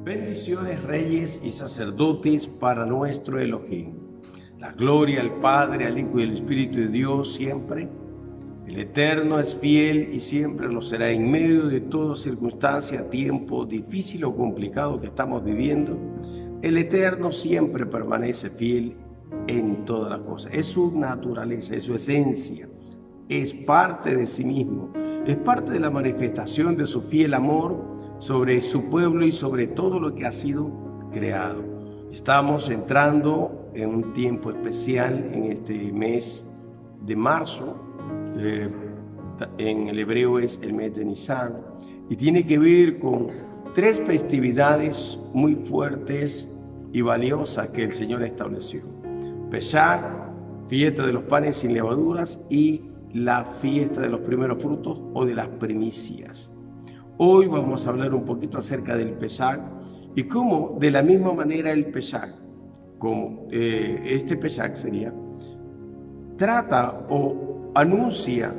Bendiciones, reyes y sacerdotes para nuestro Elohim. La gloria al Padre, al Hijo y al Espíritu de Dios siempre. El Eterno es fiel y siempre lo será en medio de toda circunstancia, tiempo difícil o complicado que estamos viviendo. El Eterno siempre permanece fiel en todas las cosas. Es su naturaleza, es su esencia, es parte de sí mismo, es parte de la manifestación de su fiel amor sobre su pueblo y sobre todo lo que ha sido creado. Estamos entrando en un tiempo especial en este mes de marzo. En el hebreo es el mes de Nisan y tiene que ver con tres festividades muy fuertes y valiosas que el Señor estableció: Pesach, fiesta de los panes sin levaduras, y la fiesta de los primeros frutos o de las primicias. Hoy vamos a hablar un poquito acerca del Pesach y cómo de la misma manera el Pesach, como este Pesach sería, trata o anuncia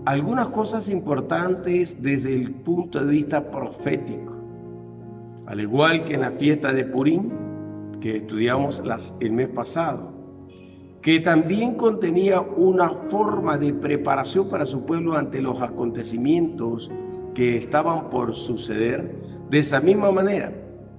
algunas cosas importantes desde el punto de vista profético. Al igual que en la fiesta de Purim, que estudiamos el mes pasado, que también contenía una forma de preparación para su pueblo ante los acontecimientos que estaban por suceder. De esa misma manera,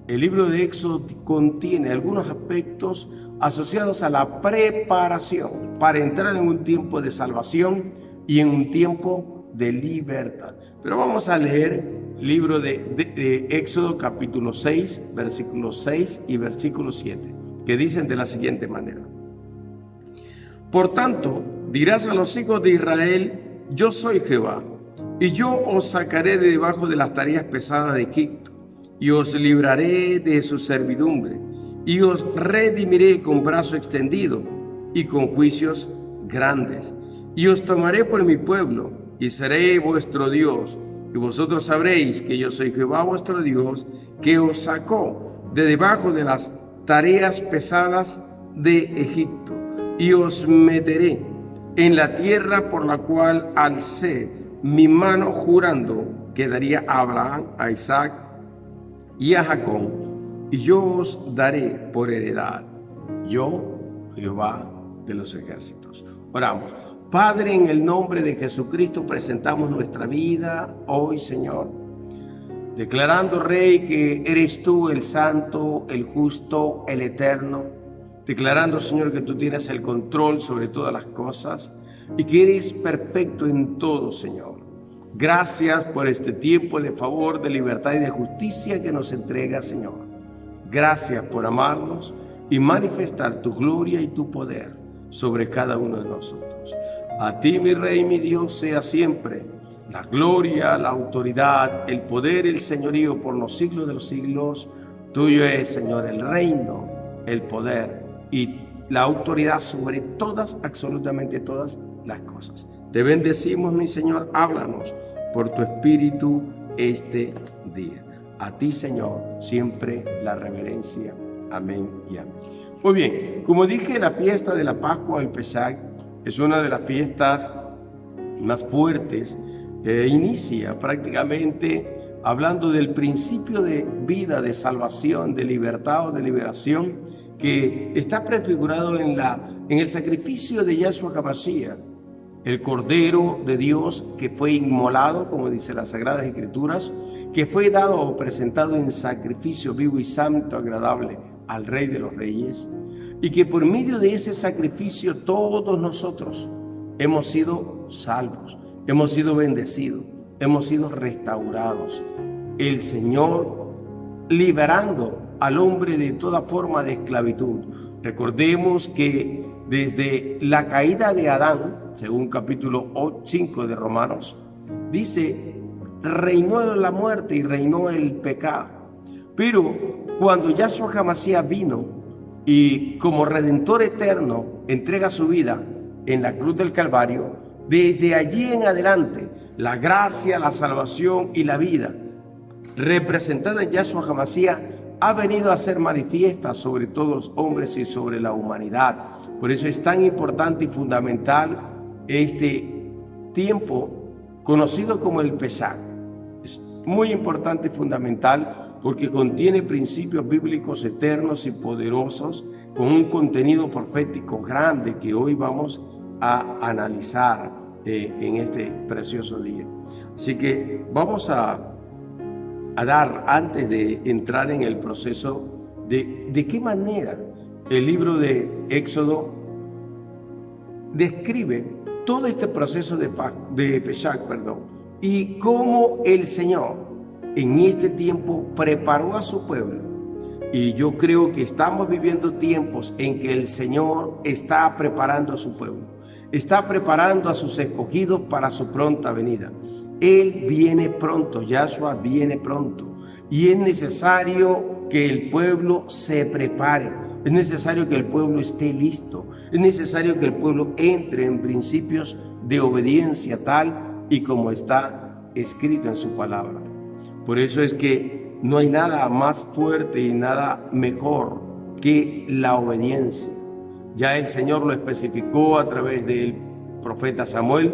el libro de Éxodo contiene algunos aspectos asociados a la preparación para entrar en un tiempo de salvación y en un tiempo de libertad. Pero vamos a leer el libro de Éxodo capítulo 6, versículos 6 y versículo 7, que dicen de la siguiente manera: Por tanto, dirás a los hijos de Israel: yo soy Jehová, y yo os sacaré de debajo de las tareas pesadas de Egipto, y os libraré de su servidumbre, y os redimiré con brazo extendido y con juicios grandes, y os tomaré por mi pueblo, y seré vuestro Dios, y vosotros sabréis que yo soy Jehová vuestro Dios, que os sacó de debajo de las tareas pesadas de Egipto, y os meteré en la tierra por la cual alcé mi mano jurando que daría a Abraham, a Isaac y a Jacob, y yo os daré por heredad, yo, Jehová de los ejércitos. Oramos. Padre, en el nombre de Jesucristo presentamos nuestra vida hoy, Señor, declarando, Rey, que eres tú el santo, el justo, el eterno, declarando, Señor, que tú tienes el control sobre todas las cosas y que eres perfecto en todo, Señor. Gracias por este tiempo de favor, de libertad y de justicia que nos entrega, Señor. Gracias por amarnos y manifestar tu gloria y tu poder sobre cada uno de nosotros. A ti, mi Rey, mi Dios, sea siempre la gloria, la autoridad, el poder, el señorío por los siglos de los siglos. Tuyo es, Señor, el reino, el poder y la autoridad sobre todas, absolutamente todas las cosas. Te bendecimos, mi Señor, háblanos por tu Espíritu este día. A ti, Señor, siempre la reverencia. Amén y amén. Muy bien, como dije, la fiesta de la Pascua, el Pesach, es una de las fiestas más fuertes. Inicia prácticamente hablando del principio de vida, de salvación, de libertad o de liberación, que está prefigurado en el sacrificio de Yahshua HaMashiach, el Cordero de Dios que fue inmolado, como dice las Sagradas Escrituras, que fue dado o presentado en sacrificio vivo y santo, agradable al Rey de los Reyes, y que por medio de ese sacrificio todos nosotros hemos sido salvos, hemos sido bendecidos, hemos sido restaurados. El Señor liberando al hombre de toda forma de esclavitud. Recordemos que desde la caída de Adán, según capítulo 5 de Romanos, dice: reinó la muerte y reinó el pecado. Pero cuando Yahshua HaMashiach vino y como Redentor eterno entrega su vida en la cruz del Calvario, desde allí en adelante la gracia, la salvación y la vida representada en Yahshua HaMashiach ha venido a ser manifiesta sobre todos los hombres y sobre la humanidad. Por eso es tan importante y fundamental este tiempo conocido como el Pesach. Es muy importante y fundamental porque contiene principios bíblicos eternos y poderosos con un contenido profético grande que hoy vamos a analizar en este precioso día. Así que vamos a dar, antes de entrar en el proceso, de qué manera el libro de Éxodo describe todo este proceso de Pesach, y cómo el Señor en este tiempo preparó a su pueblo. Y yo creo que estamos viviendo tiempos en que el Señor está preparando a su pueblo, está preparando a sus escogidos para su pronta venida. Él viene pronto, Yahshua viene pronto, y es necesario que el pueblo se prepare, es necesario que el pueblo esté listo, es necesario que el pueblo entre en principios de obediencia tal y como está escrito en su palabra. Por eso es que no hay nada más fuerte y nada mejor que la obediencia. Ya el Señor lo especificó a través del profeta Samuel,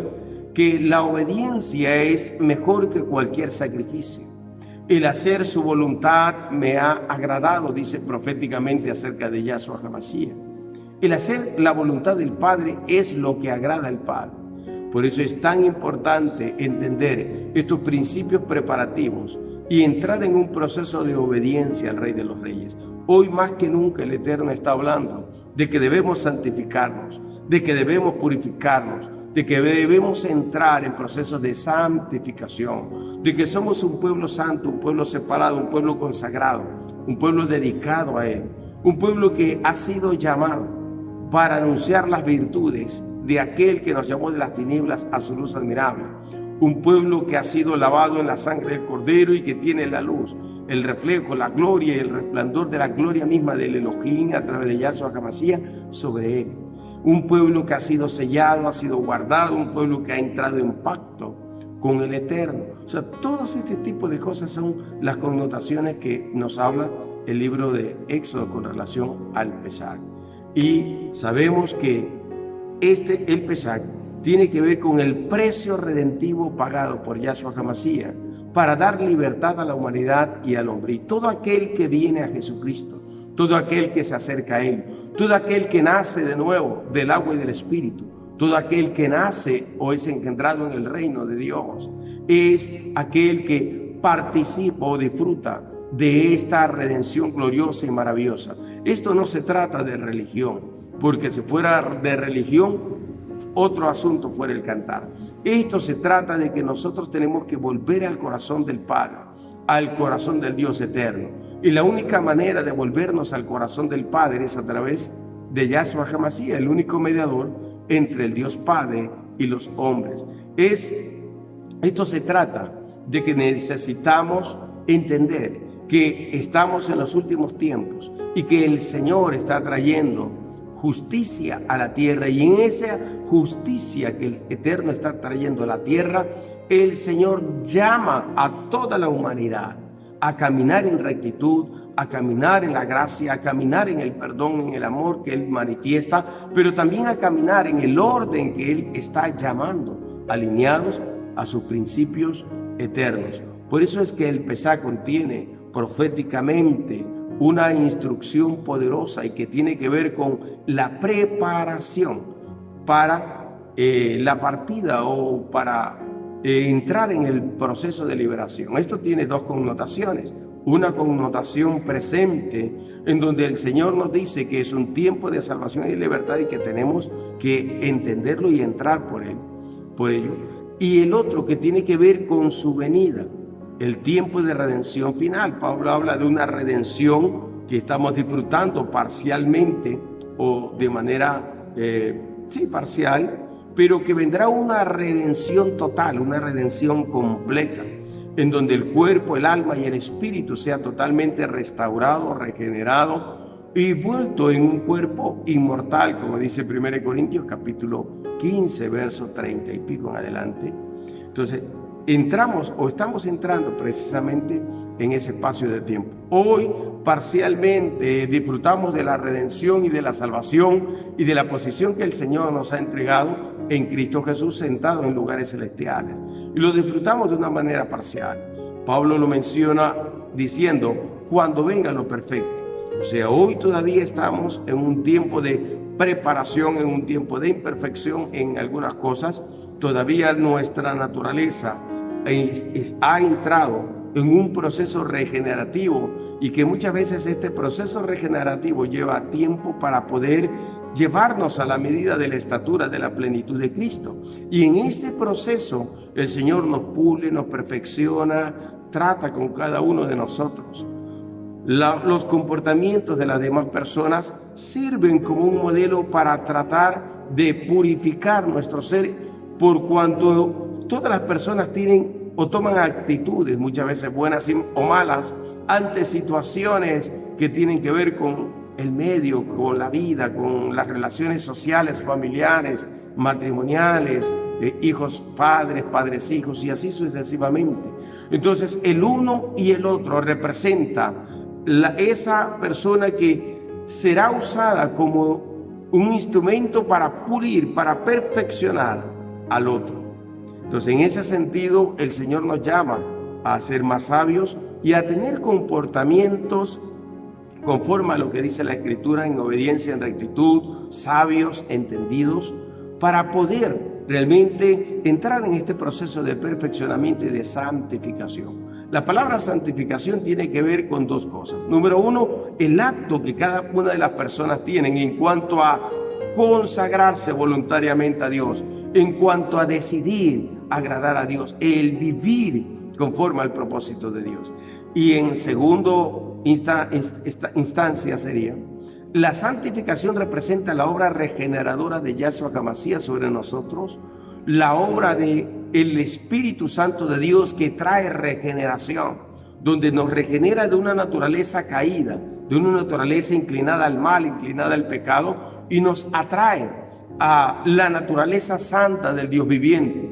que la obediencia es mejor que cualquier sacrificio. El hacer su voluntad me ha agradado, dice proféticamente acerca de Yahshua HaMashiach. El hacer la voluntad del Padre es lo que agrada al Padre. Por eso es tan importante entender estos principios preparativos y entrar en un proceso de obediencia al Rey de los Reyes. Hoy más que nunca el Eterno está hablando de que debemos santificarnos, de que debemos purificarnos, de que debemos entrar en procesos de santificación, de que somos un pueblo santo, un pueblo separado, un pueblo consagrado, un pueblo dedicado a Él, un pueblo que ha sido llamado para anunciar las virtudes de aquel que nos llamó de las tinieblas a su luz admirable, un pueblo que ha sido lavado en la sangre del Cordero y que tiene la luz, el reflejo, la gloria y el resplandor de la gloria misma del Elohim a través de Yahshua HaMashiach sobre él. Un pueblo que ha sido sellado, ha sido guardado, un pueblo que ha entrado en pacto con el Eterno. O sea, todos este tipo de cosas son las connotaciones que nos habla el libro de Éxodo con relación al Pesach. Y sabemos que el Pesach tiene que ver con el precio redentivo pagado por Yahshua HaMashiach para dar libertad a la humanidad y al hombre. Y todo aquel que viene a Jesucristo, todo aquel que se acerca a Él, todo aquel que nace de nuevo del agua y del Espíritu, todo aquel que nace o es engendrado en el reino de Dios, es aquel que participa o disfruta de esta redención gloriosa y maravillosa. Esto no se trata de religión, porque si fuera de religión, otro asunto fuera el cantar. Esto se trata de que nosotros tenemos que volver al corazón del Padre, al corazón del Dios eterno. Y la única manera de volvernos al corazón del Padre es a través de Yahshua HaMashiach, el único mediador entre el Dios Padre y los hombres. Esto se trata de que necesitamos entender que estamos en los últimos tiempos y que el Señor está trayendo justicia a la tierra, y en esa justicia que el Eterno está trayendo a la tierra, el Señor llama a toda la humanidad a caminar en rectitud, a caminar en la gracia, a caminar en el perdón, en el amor que Él manifiesta, pero también a caminar en el orden que Él está llamando, alineados a sus principios eternos. Por eso es que el Pesach contiene proféticamente una instrucción poderosa y que tiene que ver con la preparación para la partida o para entrar en el proceso de liberación. Esto tiene dos connotaciones. Una connotación presente, en donde el Señor nos dice que es un tiempo de salvación y libertad y que tenemos que entenderlo y entrar por ello. Y el otro que tiene que ver con su venida, el tiempo de redención final. Pablo habla de una redención que estamos disfrutando parcialmente o de manera parcial, pero que vendrá una redención total, una redención completa, en donde el cuerpo, el alma y el espíritu sea totalmente restaurado, regenerado y vuelto en un cuerpo inmortal, como dice 1 Corintios capítulo 15, verso 30 y pico en adelante. Entonces, estamos entrando precisamente en ese espacio de tiempo. Hoy parcialmente disfrutamos de la redención y de la salvación y de la posición que el Señor nos ha entregado en Cristo Jesús, sentado en lugares celestiales, y lo disfrutamos de una manera parcial. Pablo lo menciona diciendo, cuando venga lo perfecto. O sea, hoy todavía estamos en un tiempo de preparación, en un tiempo de imperfección en algunas cosas. Todavía nuestra naturaleza ha entrado en un proceso regenerativo, y que muchas veces este proceso regenerativo lleva tiempo para poder llevarnos a la medida de la estatura de la plenitud de Cristo. Y en ese proceso el Señor nos pule, nos perfecciona, trata con cada uno de nosotros. Los comportamientos de las demás personas sirven como un modelo para tratar de purificar nuestro ser, por cuanto todas las personas tienen o toman actitudes, muchas veces buenas o malas, ante situaciones que tienen que ver con el medio, con la vida, con las relaciones sociales, familiares, matrimoniales, hijos, padres, padres, hijos, y así sucesivamente. Entonces, el uno y el otro representa esa persona que será usada como un instrumento para pulir, para perfeccionar al otro. Entonces, en ese sentido, el Señor nos llama a ser más sabios y a tener comportamientos conforme a lo que dice la Escritura, en obediencia, en rectitud, sabios, entendidos, para poder realmente entrar en este proceso de perfeccionamiento y de santificación. La palabra santificación tiene que ver con dos cosas. Número uno, el acto que cada una de las personas tienen en cuanto a consagrarse voluntariamente a Dios, en cuanto a decidir agradar a Dios, el vivir conforme al propósito de Dios. Y en segundo instancia sería, la santificación representa la obra regeneradora de Yahshua HaMashiach sobre nosotros, la obra del Espíritu Santo de Dios que trae regeneración, donde nos regenera de una naturaleza caída, de una naturaleza inclinada al mal, inclinada al pecado, y nos atrae a la naturaleza santa del Dios viviente,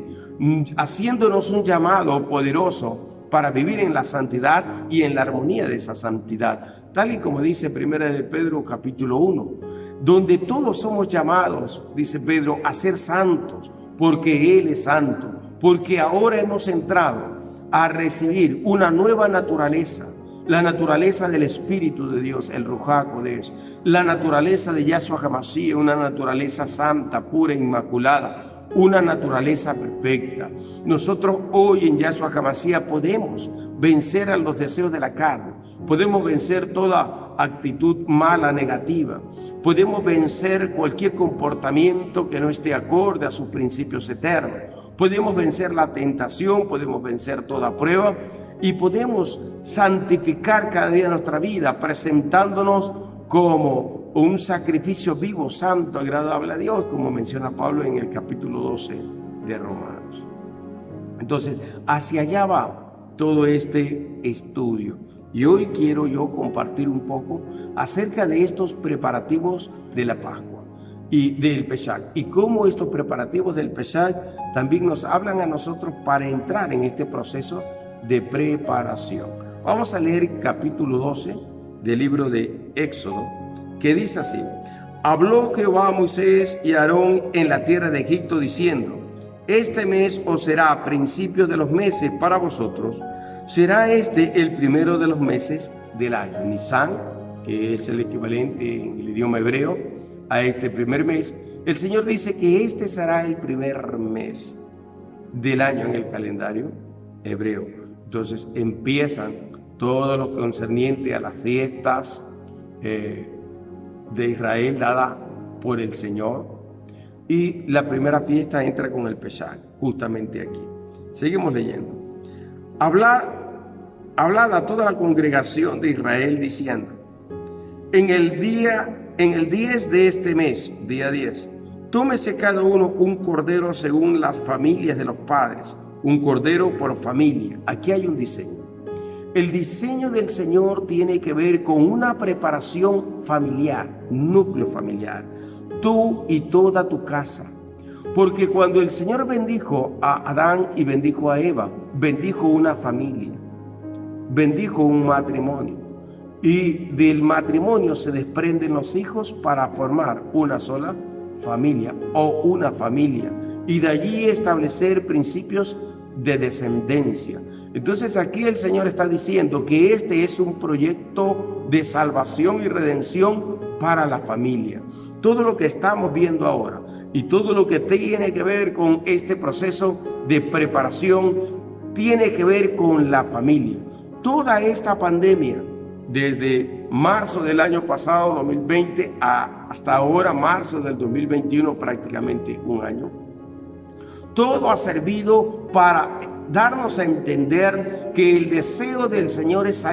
haciéndonos un llamado poderoso para vivir en la santidad y en la armonía de esa santidad, tal y como dice 1 de Pedro capítulo 1, donde todos somos llamados, dice Pedro, a ser santos, porque Él es santo, porque ahora hemos entrado a recibir una nueva naturaleza, la naturaleza del Espíritu de Dios, el Ruaj HaKodesh, la naturaleza de Yahshua HaMashiach, una naturaleza santa, pura, inmaculada, una naturaleza perfecta. Nosotros hoy en Yahshua HaMashiach podemos vencer a los deseos de la carne, podemos vencer toda actitud mala, negativa, podemos vencer cualquier comportamiento que no esté acorde a sus principios eternos, podemos vencer la tentación, podemos vencer toda prueba y podemos santificar cada día nuestra vida presentándonos como un sacrificio vivo, santo, agradable a Dios, como menciona Pablo en el capítulo 12 de Romanos. Entonces, hacia allá va todo este estudio. Y hoy quiero yo compartir un poco acerca de estos preparativos de la Pascua y del Pesach, y cómo estos preparativos del Pesach también nos hablan a nosotros para entrar en este proceso de preparación. Vamos a leer capítulo 12 del libro de Éxodo, que dice así: habló Jehová a Moisés y a Aarón en la tierra de Egipto diciendo: este mes os será a principios de los meses para vosotros, será este el primero de los meses del año. Nisan, que es el equivalente en el idioma hebreo a este primer mes, el Señor dice que este será el primer mes del año en el calendario hebreo. Entonces empiezan todo lo concerniente a las fiestas de Israel dada por el Señor, y la primera fiesta entra con el Pesach, justamente aquí. Seguimos leyendo. Hablad a toda la congregación de Israel diciendo: en el 10 de este mes, día 10, tómese cada uno un cordero según las familias de los padres, un cordero por familia. Aquí hay un diseño. El diseño del Señor tiene que ver con una preparación familiar, núcleo familiar, tú y toda tu casa. Porque cuando el Señor bendijo a Adán y bendijo a Eva, bendijo una familia, bendijo un matrimonio. Y del matrimonio se desprenden los hijos para formar una sola familia o una familia. Y de allí establecer principios de descendencia. Entonces aquí el Señor está diciendo que este es un proyecto de salvación y redención para la familia. Todo lo que estamos viendo ahora y todo lo que tiene que ver con este proceso de preparación tiene que ver con la familia. Toda esta pandemia, desde marzo del año pasado, 2020, hasta ahora, marzo del 2021, prácticamente un año, todo ha servido para darnos a entender que el deseo del Señor es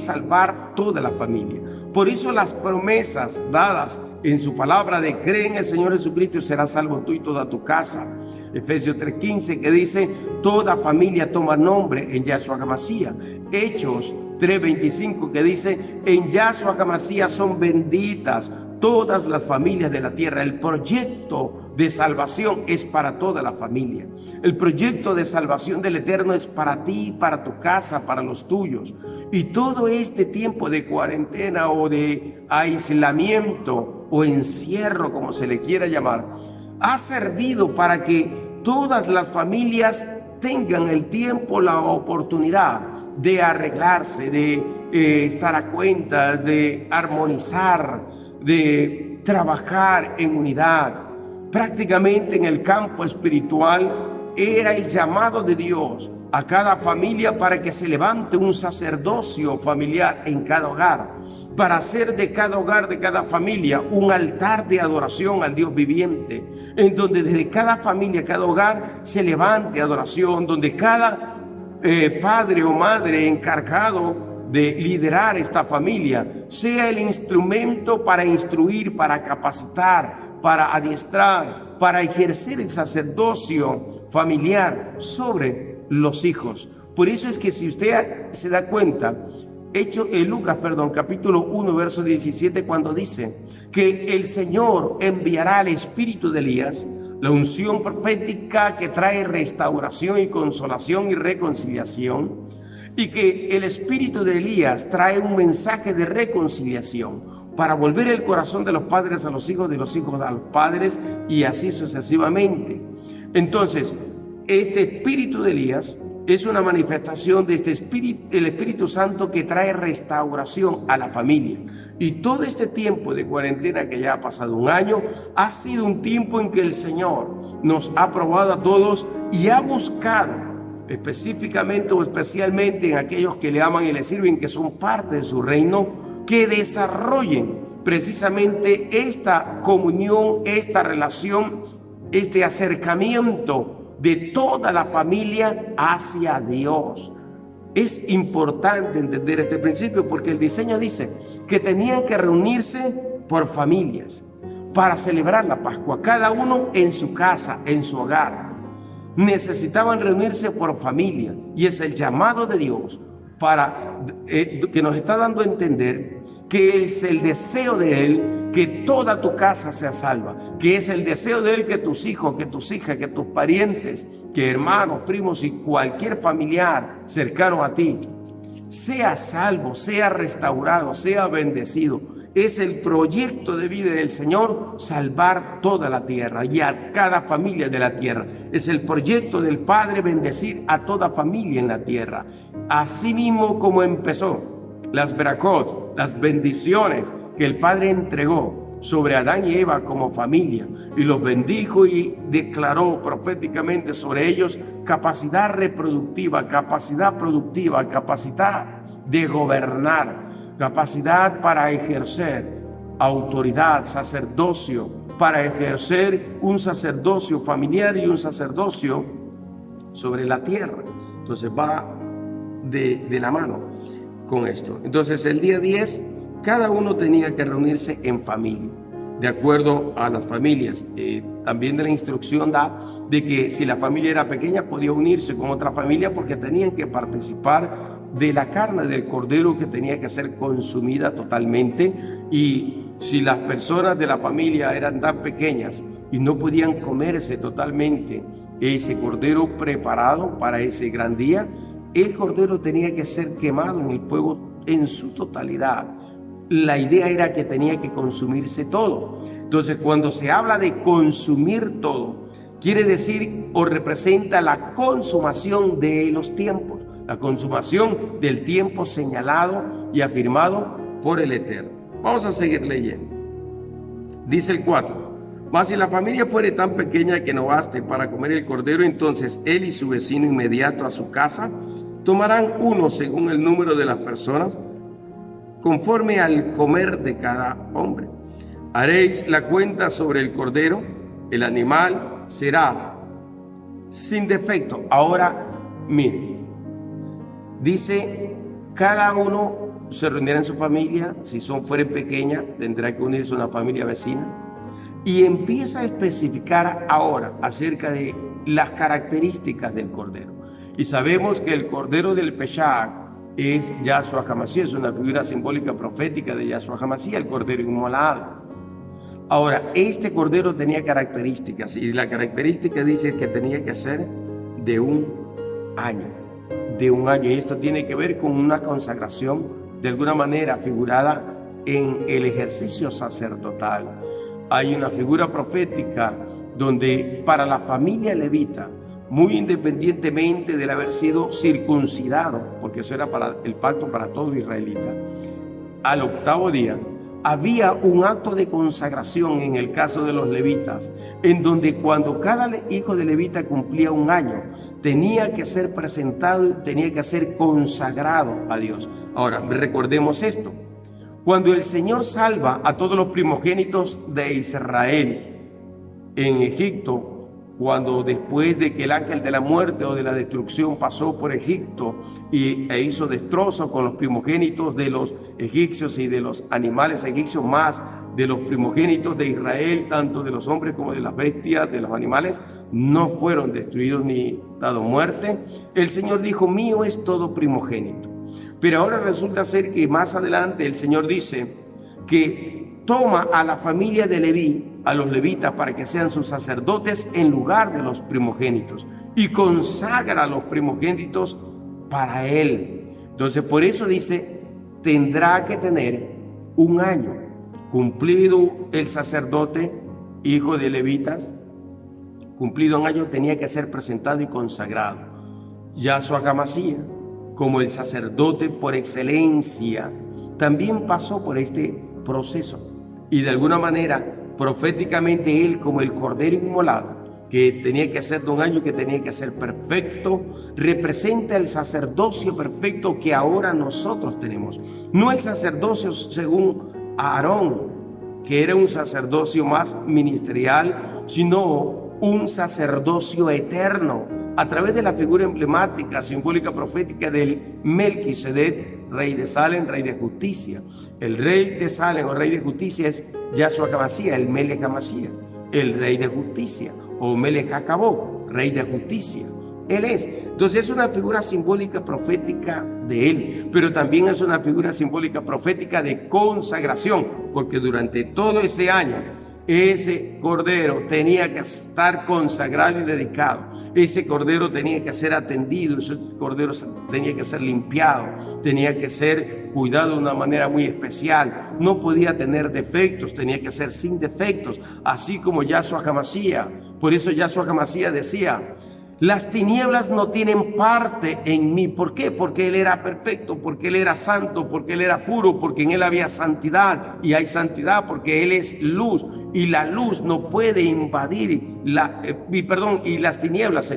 salvar toda la familia. Por eso las promesas dadas en su palabra de cree en el Señor Jesucristo y serás salvo tú y toda tu casa. Efesios 3:15 que dice toda familia toma nombre en Yahshua HaMashiach. Hechos 3:25 que dice en Yahshua HaMashiach son benditas todas las familias de la tierra. El proyecto de salvación es para toda la familia. El proyecto de salvación del Eterno es para ti, para tu casa, para los tuyos. Y todo este tiempo de cuarentena o de aislamiento o encierro, como se le quiera llamar, ha servido para que todas las familias tengan el tiempo, la oportunidad de arreglarse, de estar a cuentas, de armonizar, de trabajar en unidad. Prácticamente en el campo espiritual era el llamado de Dios a cada familia para que se levante un sacerdocio familiar en cada hogar, para hacer de cada hogar, de cada familia, un altar de adoración al Dios viviente, en donde desde cada familia, cada hogar se levante adoración, donde cada padre o madre encargado de liderar esta familia sea el instrumento para instruir, para capacitar, para adiestrar, para ejercer el sacerdocio familiar sobre los hijos. Por eso es que si usted se da cuenta, Lucas, capítulo 1, verso 17, cuando dice que el Señor enviará al espíritu de Elías, la unción profética que trae restauración y consolación y reconciliación, y que el espíritu de Elías trae un mensaje de reconciliación para volver el corazón de los padres a los hijos, de los hijos a los padres, y así sucesivamente. Entonces, este espíritu de Elías es una manifestación de este espíritu, el Espíritu Santo, que trae restauración a la familia. Y todo este tiempo de cuarentena, que ya ha pasado un año, ha sido un tiempo en que el Señor nos ha probado a todos y ha buscado específicamente o especialmente en aquellos que le aman y le sirven, que son parte de su reino, que desarrollen precisamente esta comunión, esta relación, este acercamiento de toda la familia hacia Dios. Es importante entender este principio porque el diseño dice que tenían que reunirse por familias para celebrar la Pascua, cada uno en su casa, en su hogar. Necesitaban reunirse por familia, y es el llamado de Dios para que nos está dando a entender que es el deseo de Él que toda tu casa sea salva, que es el deseo de Él que tus hijos, que tus hijas, que tus parientes, que hermanos, primos y cualquier familiar cercano a ti sea salvo, sea restaurado, sea bendecido. Es el proyecto de vida del Señor salvar toda la tierra y a cada familia de la tierra. Es el proyecto del Padre bendecir a toda familia en la tierra. Así mismo como empezó las Berajot, las bendiciones que el Padre entregó sobre Adán y Eva como familia, y los bendijo y declaró proféticamente sobre ellos capacidad reproductiva, capacidad productiva, capacidad de gobernar, capacidad para ejercer autoridad, sacerdocio, para ejercer un sacerdocio familiar y un sacerdocio sobre la tierra. Entonces va de la mano con esto. Entonces el día 10 cada uno tenía que reunirse en familia, de acuerdo a las familias. También de la instrucción da de que si la familia era pequeña podía unirse con otra familia, porque tenían que participar de la carne del cordero, que tenía que ser consumida totalmente. Y si las personas de la familia eran tan pequeñas y no podían comerse totalmente ese cordero preparado para ese gran día, el cordero tenía que ser quemado en el fuego en su totalidad. La idea era que tenía que consumirse todo. Entonces, cuando se habla de consumir todo, quiere decir o representa la consumación de los tiempos. la consumación del tiempo señalado y afirmado por el Eterno. Vamos a seguir leyendo. Dice el 4. Mas si la familia fuere tan pequeña que no baste para comer el cordero, entonces él y su vecino inmediato a su casa tomarán uno según el número de las personas, conforme al comer de cada hombre. Haréis la cuenta sobre el cordero, el animal será sin defecto. Ahora, miren, dice, cada uno se reunirá en su familia. Si fuera pequeña, tendrá que unirse a una familia vecina. Y empieza a especificar ahora acerca de las características del cordero. Y sabemos que el cordero del Peshach es Yahshua HaMashiach, es una figura simbólica profética de Yahshua HaMashiach, el cordero inmolado. Ahora, este cordero tenía características, y la característica dice que tenía que ser de un año. Y esto tiene que ver con una consagración de alguna manera figurada en el ejercicio sacerdotal. Hay una figura profética donde para la familia levita, muy independientemente de haber sido circuncidado, porque eso era para el pacto para todo israelita, al 8º día había un acto de consagración en el caso de los levitas, en donde cuando cada hijo de levita cumplía un año, tenía que ser presentado, tenía que ser consagrado a Dios. Ahora, recordemos esto. Cuando el Señor salva a todos los primogénitos de Israel en Egipto, cuando después de que el ángel de la muerte o de la destrucción pasó por Egipto e hizo destrozos con los primogénitos de los egipcios y de los animales egipcios, más de los primogénitos de Israel, tanto de los hombres como de las bestias, de los animales, no fueron destruidos ni dado muerte. El Señor dijo, mío es todo primogénito. Pero ahora resulta ser que más adelante el Señor dice que toma a la familia de Leví, a los levitas, para que sean sus sacerdotes en lugar de los primogénitos, y consagra a los primogénitos para él. Entonces, por eso dice, tendrá que tener un año cumplido el sacerdote, hijo de levitas, cumplido un año, tenía que ser presentado y consagrado. Yahshua HaMashiach, como el sacerdote por excelencia, también pasó por este proceso, y de alguna manera proféticamente él, como el cordero inmolado, que tenía que ser de un año, que tenía que ser perfecto, representa el sacerdocio perfecto que ahora nosotros tenemos. No el sacerdocio según Aarón, que era un sacerdocio más ministerial, sino un sacerdocio eterno, a través de la figura emblemática, simbólica, profética del Melquisedec, rey de Salem, rey de justicia. El rey de Salem o rey de justicia es Yahshua HaMashiach, el Melech HaMashiach, el rey de justicia, o Melech HaKavod, rey de justicia. Él es. Entonces es una figura simbólica profética de él, pero también es una figura simbólica profética de consagración, porque durante todo ese año ese cordero tenía que estar consagrado y dedicado. Ese cordero tenía que ser atendido, ese cordero tenía que ser limpiado, tenía que ser cuidado de una manera muy especial. No podía tener defectos, tenía que ser sin defectos, así como Yahshua HaMashiach. Por eso Yahshua HaMashiach decía, las tinieblas no tienen parte en mí. ¿Por qué? Porque él era perfecto, porque él era santo, porque él era puro, porque en él había santidad, y hay santidad porque él es luz, y la luz no puede invadir y las tinieblas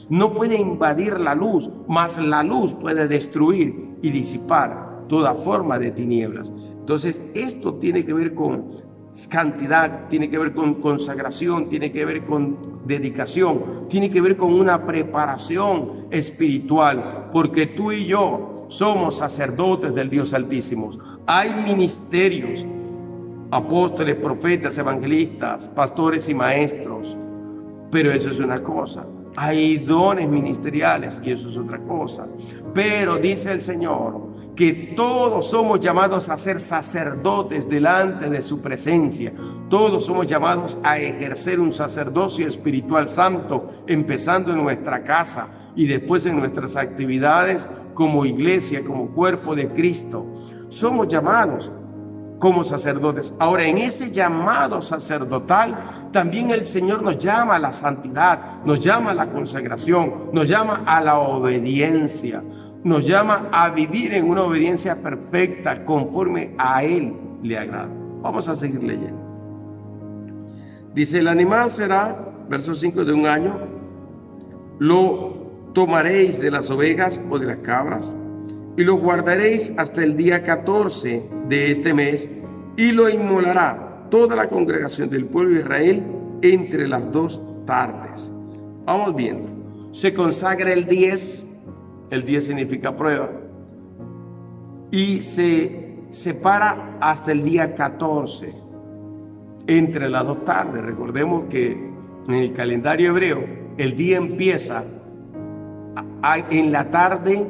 no puede invadir la luz, mas la luz puede destruir y disipar toda forma de tinieblas. Entonces esto tiene que ver con cantidad, tiene que ver con consagración, tiene que ver con dedicación, tiene que ver con una preparación espiritual, porque tú y yo somos sacerdotes del Dios Altísimo. Hay ministerios, apóstoles, profetas, evangelistas, pastores y maestros, pero eso es una cosa. Hay dones ministeriales y eso es otra cosa. Pero dice el Señor que todos somos llamados a ser sacerdotes delante de su presencia. Todos somos llamados a ejercer un sacerdocio espiritual santo, empezando en nuestra casa y después en nuestras actividades como iglesia, como cuerpo de Cristo. Somos llamados como sacerdotes. Ahora, en ese llamado sacerdotal, también el Señor nos llama a la santidad, nos llama a la consagración, nos llama a la obediencia. nos llama a vivir en una obediencia perfecta conforme a Él le agrada. Vamos a seguir leyendo. Dice, el animal será, verso 5, de 1 año. Lo tomaréis de las ovejas o de las cabras y lo guardaréis hasta el día 14 de este mes y lo inmolará toda la congregación del pueblo de Israel entre las 2 tardes. Vamos viendo. Se consagra el 10 significa prueba, y se separa hasta el día 14 entre las 2 tardes. Recordemos que en el calendario hebreo el día empieza en la tarde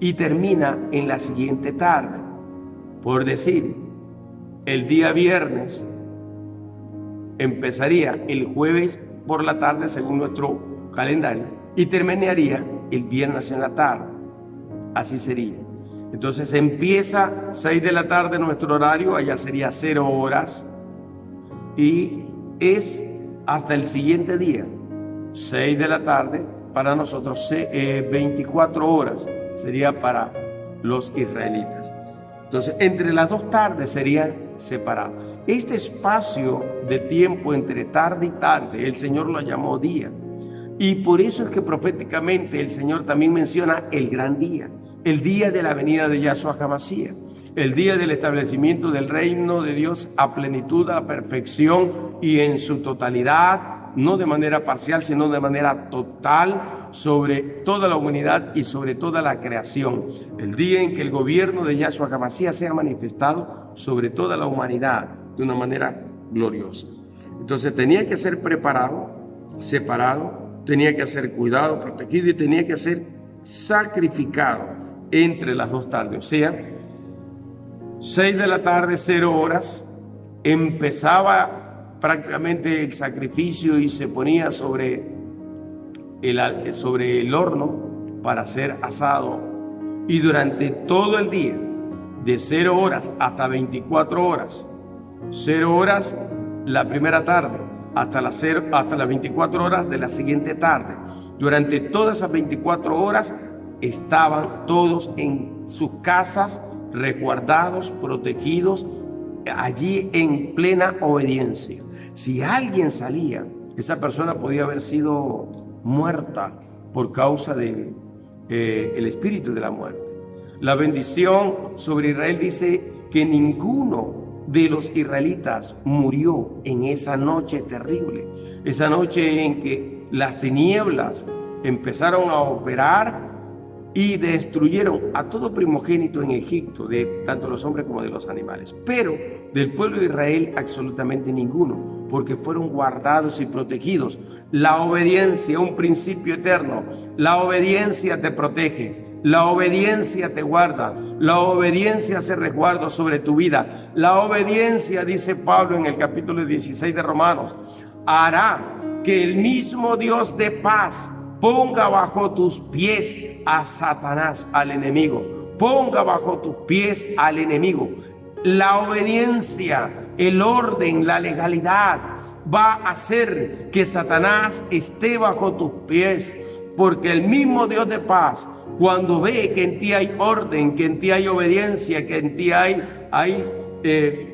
y termina en la siguiente tarde. Por decir, el día viernes empezaría el jueves por la tarde según nuestro calendario y terminaría el viernes en la tarde. Así sería. Entonces empieza 6 de la tarde nuestro horario, allá sería 0 horas, y es hasta el siguiente día, 6 de la tarde, para nosotros 24 horas sería para los israelitas. Entonces entre las 2 tardes sería separado. Este espacio de tiempo entre tarde y tarde, el Señor lo llamó día. Y por eso es que proféticamente el Señor también menciona el gran día, el día de la venida de Yahshua HaMashiach, el día del establecimiento del reino de Dios a plenitud, a perfección y en su totalidad, no de manera parcial, sino de manera total sobre toda la humanidad y sobre toda la creación. El día en que el gobierno de Yahshua HaMashiach sea manifestado sobre toda la humanidad de una manera gloriosa. Entonces tenía que ser preparado, separado, tenía que ser cuidado, protegido y tenía que ser sacrificado entre las 2 tardes. O sea, 6 de la tarde, 0 horas, empezaba prácticamente el sacrificio y se ponía sobre el horno para ser asado. Y durante todo el día, de 0 horas hasta 24 horas, 0 horas la primera tarde, hasta las 24 horas de la siguiente tarde. Durante todas esas 24 horas estaban todos en sus casas, resguardados, protegidos, allí en plena obediencia. Si alguien salía, esa persona podía haber sido muerta por causa del el espíritu de la muerte. La bendición sobre Israel dice que ninguno de los israelitas murió en esa noche terrible, esa noche en que las tinieblas empezaron a operar y destruyeron a todo primogénito en Egipto, de tanto los hombres como de los animales. Pero del pueblo de Israel absolutamente ninguno, porque fueron guardados y protegidos. La obediencia, un principio eterno. La obediencia te protege, la obediencia te guarda, la obediencia hace resguardo sobre tu vida. La obediencia, dice Pablo en el capítulo 16 de Romanos, hará que el mismo Dios de paz ponga bajo tus pies a Satanás, al enemigo. Ponga bajo tus pies al enemigo. La obediencia, el orden, la legalidad va a hacer que Satanás esté bajo tus pies, porque el mismo Dios de paz, cuando ve que en ti hay orden, que en ti hay obediencia, que en ti hay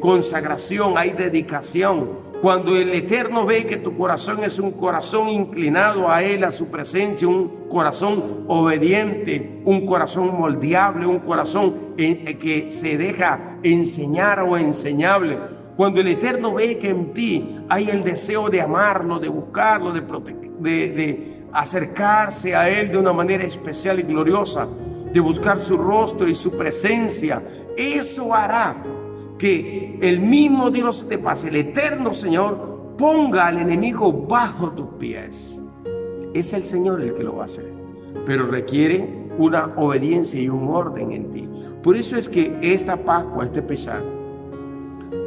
consagración, hay dedicación, cuando el Eterno ve que tu corazón es un corazón inclinado a Él, a su presencia, un corazón obediente, un corazón moldeable, un corazón que se deja enseñar o enseñable. Cuando el Eterno ve que en ti hay el deseo de amarlo, de buscarlo, de acercarse a Él de una manera especial y gloriosa, de buscar su rostro y su presencia, eso hará que el mismo Dios de paz, el eterno Señor, ponga al enemigo bajo tus pies. Es el Señor el que lo va a hacer, pero requiere una obediencia y un orden en ti. Por eso es que esta Pascua, este Pesaj,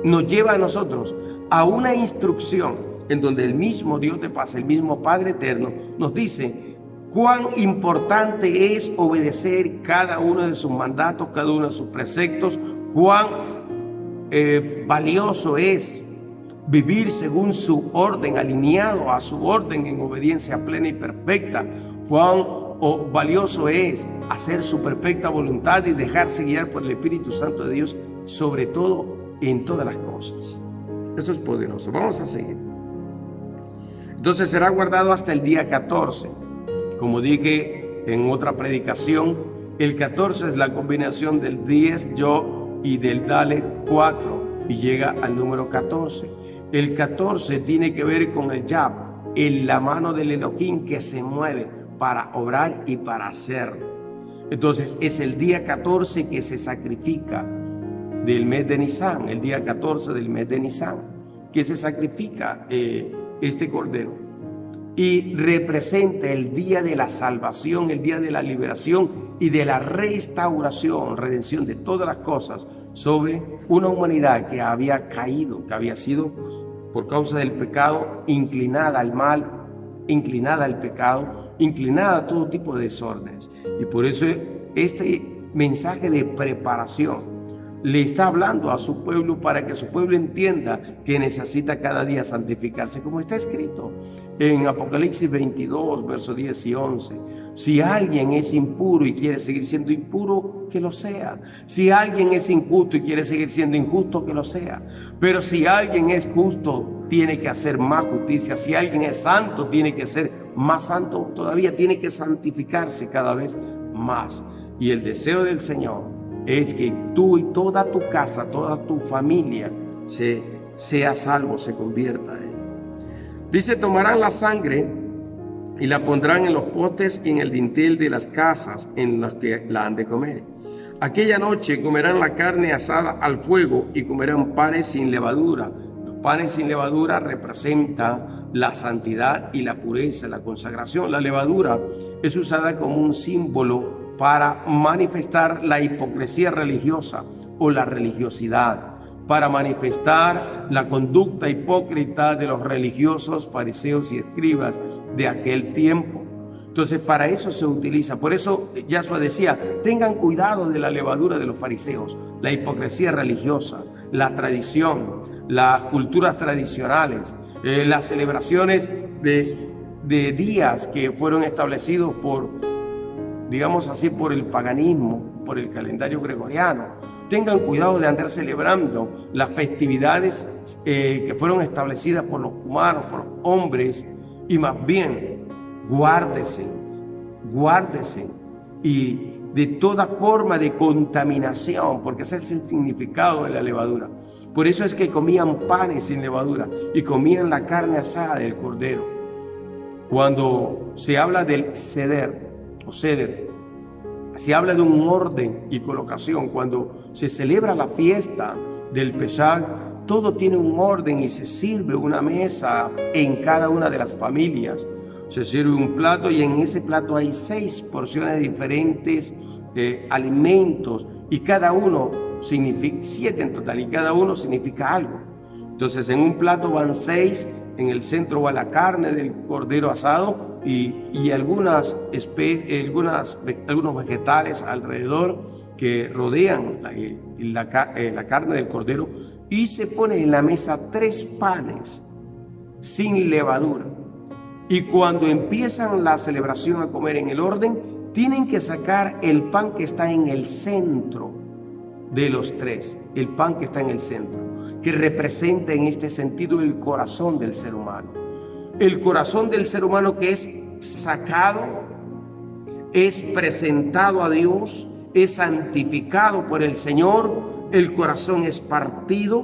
nos lleva a nosotros a una instrucción en donde el mismo Dios de paz, el mismo Padre eterno, nos dice cuán importante es obedecer cada uno de sus mandatos, cada uno de sus preceptos, cuán valioso es vivir según su orden, alineado a su orden en obediencia plena y perfecta. Cuán o valioso es hacer su perfecta voluntad y dejarse guiar por el Espíritu Santo de Dios, sobre todo en todas las cosas. Esto es poderoso. Vamos a seguir. Entonces será guardado hasta el día 14. Como dije en otra predicación, el 14 es la combinación del 10 yo y del dale 4 y llega al número 14. El 14 tiene que ver con el Yab, en la mano del Elohim que se mueve para obrar y para hacer. Entonces es el día 14 que se sacrifica del mes de Nisan, el día 14 del mes de Nisan, que se sacrifica este cordero y representa el día de la salvación, el día de la liberación y de la restauración, redención de todas las cosas sobre una humanidad que había caído, que había sido por causa del pecado inclinada al mal, inclinada al pecado, inclinada a todo tipo de desórdenes. Y por eso este mensaje de preparación le está hablando a su pueblo para que su pueblo entienda que necesita cada día santificarse, como está escrito en Apocalipsis 22, versos 10 y 11. Si alguien es impuro y quiere seguir siendo impuro, que lo sea. Si alguien es injusto y quiere seguir siendo injusto, que lo sea. Pero si alguien es justo, tiene que hacer más justicia. Si alguien es santo, tiene que ser más santo todavía, tiene que santificarse cada vez más. Y el deseo del Señor es que tú y toda tu casa, toda tu familia sea salvo, se convierta en él. Dice, tomarán la sangre y la pondrán en los postes y en el dintel de las casas en las que la han de comer. Aquella noche comerán la carne asada al fuego y comerán panes sin levadura. Los panes sin levadura representan la santidad y la pureza, la consagración. La levadura es usada como un símbolo para manifestar la hipocresía religiosa o la religiosidad, para manifestar la conducta hipócrita de los religiosos, fariseos y escribas de aquel tiempo. Entonces para eso se utiliza. Por eso Yahshua decía, tengan cuidado de la levadura de los fariseos, la hipocresía religiosa, la tradición, las culturas tradicionales, las celebraciones de días que fueron establecidos por, digamos así, por el paganismo, por el calendario gregoriano. Tengan cuidado de andar celebrando las festividades que fueron establecidas por los humanos, por los hombres, y más bien guárdese y de toda forma de contaminación, porque ese es el significado de la levadura. Por eso es que comían panes sin levadura y comían la carne asada del cordero. Cuando se habla del ceder, se habla de un orden y colocación. Cuando se celebra la fiesta del Pesaj, todo tiene un orden y se sirve una mesa en cada una de las familias. Se sirve un plato y en ese plato hay 6 porciones diferentes de alimentos y cada uno significa 7 en total y cada uno significa algo. Entonces en un plato van 6, en el centro va la carne del cordero asado y algunos vegetales alrededor que rodean la carne del cordero, y se pone en la mesa 3 panes sin levadura. Y cuando empiezan la celebración a comer en el orden, tienen que sacar el pan que está en el centro de los 3, el pan que está en el centro, que representa en este sentido el corazón del ser humano. El corazón del ser humano que es sacado, es presentado a Dios, es santificado por el Señor. El corazón es partido,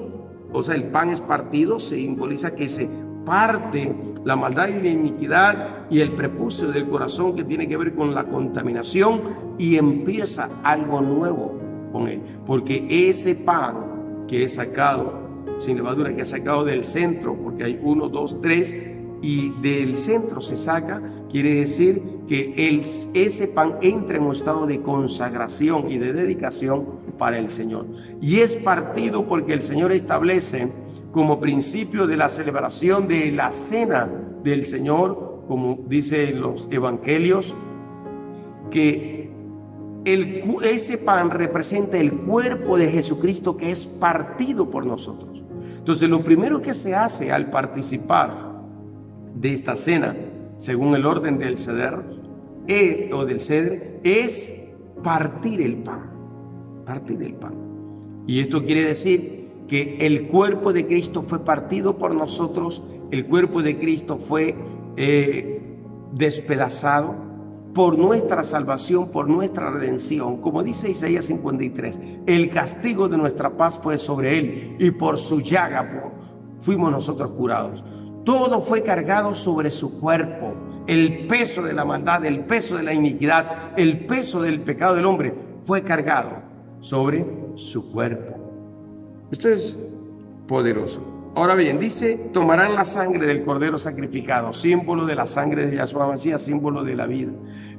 o sea, el pan es partido, se simboliza que se parte la maldad y la iniquidad y el prepucio del corazón, que tiene que ver con la contaminación, y empieza algo nuevo con él, porque ese pan que es sacado sin levadura, que es sacado del centro, porque hay 1, 2, 3 y del centro se saca, quiere decir que ese pan entra en un estado de consagración y de dedicación para el Señor, y es partido porque el Señor establece como principio de la celebración de la cena del Señor, como dice en los evangelios, que ese pan representa el cuerpo de Jesucristo que es partido por nosotros. Entonces lo primero que se hace al participar de esta cena, según el orden del ceder, o del cedre es partir el pan. Partir el pan. Y esto quiere decir que el cuerpo de Cristo fue partido por nosotros, el cuerpo de Cristo fue despedazado por nuestra salvación, por nuestra redención. Como dice Isaías 53, el castigo de nuestra paz fue sobre él y por su llaga fuimos nosotros curados. Todo fue cargado sobre su cuerpo. El peso de la maldad, el peso de la iniquidad, el peso del pecado del hombre fue cargado sobre su cuerpo. Esto es poderoso. Ahora bien, dice, tomarán la sangre del cordero sacrificado, símbolo de la sangre de Yahshua Mashiach, símbolo de la vida,